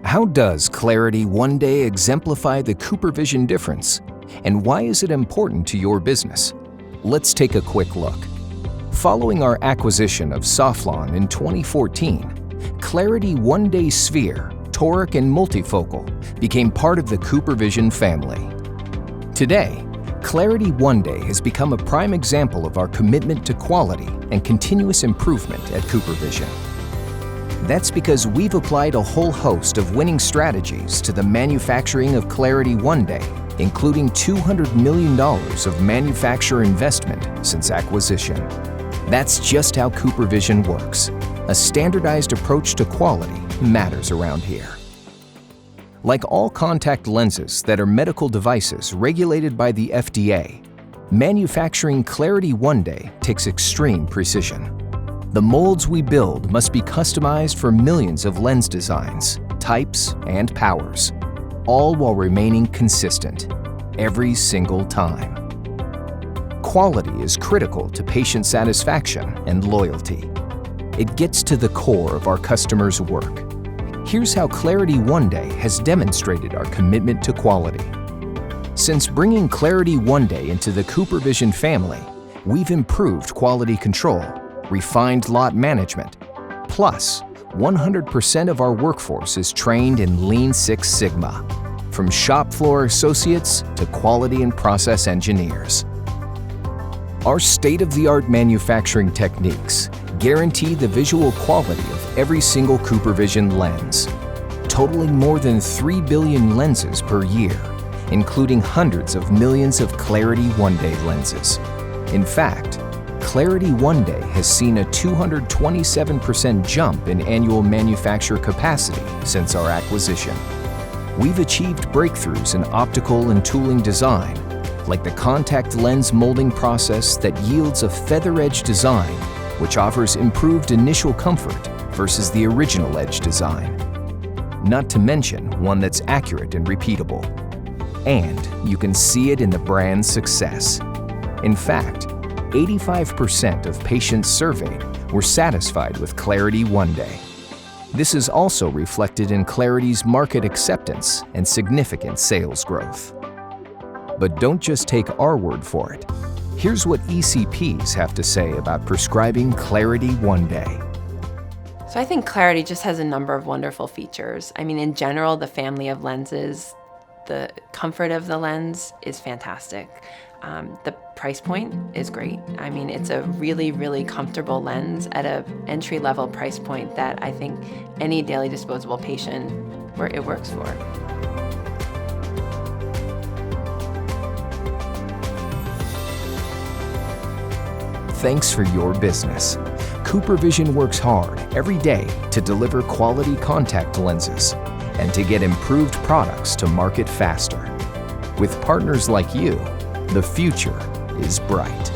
How does clariti one day exemplify the CooperVision difference? And why is it important to your business? Let's take a quick look. Following our acquisition of Softlon in 2014, clariti One Day Sphere, Toric and Multifocal became part of the CooperVision family. Today, clariti One Day has become a prime example of our commitment to quality and continuous improvement at CooperVision. That's because we've applied a whole host of winning strategies to the manufacturing of clariti One Day, including $200 million of manufacturer investment since acquisition. That's just how CooperVision works. A standardized approach to quality matters around here. Like all contact lenses that are medical devices regulated by the FDA, manufacturing clariti One Day takes extreme precision. The molds we build must be customized for millions of lens designs, types, and powers, all while remaining consistent every single time. Quality is critical to patient satisfaction and loyalty. It gets to the core of our customers' work. Here's how clariti One Day has demonstrated our commitment to quality. Since bringing clariti One Day into the CooperVision family, we've improved quality control, refined lot management, plus 100% of our workforce is trained in Lean Six Sigma, from shop floor associates to quality and process engineers. Our state-of-the-art manufacturing techniques guarantee the visual quality of every single CooperVision lens, totaling more than 3 billion lenses per year, including hundreds of millions of clariti One Day lenses. In fact, clariti One Day has seen a 227% jump in annual manufacture capacity since our acquisition. We've achieved breakthroughs in optical and tooling design, like the contact lens molding process that yields a feather edge design, which offers improved initial comfort versus the original edge design. Not to mention one that's accurate and repeatable. And you can see it in the brand's success. In fact, 85% of patients surveyed were satisfied with clariti One Day. This is also reflected in clariti's market acceptance and significant sales growth. But don't just take our word for it. Here's what ECPs have to say about prescribing clariti One Day. So I think clariti just has a number of wonderful features. I mean, in general, the family of lenses, the comfort of the lens is fantastic. The price point is great. I mean, it's a really, really comfortable lens at an entry-level price point that I think any daily disposable patient it works for. Thanks for your business. CooperVision works hard every day to deliver quality contact lenses and to get improved products to market faster. With partners like you, the future is bright.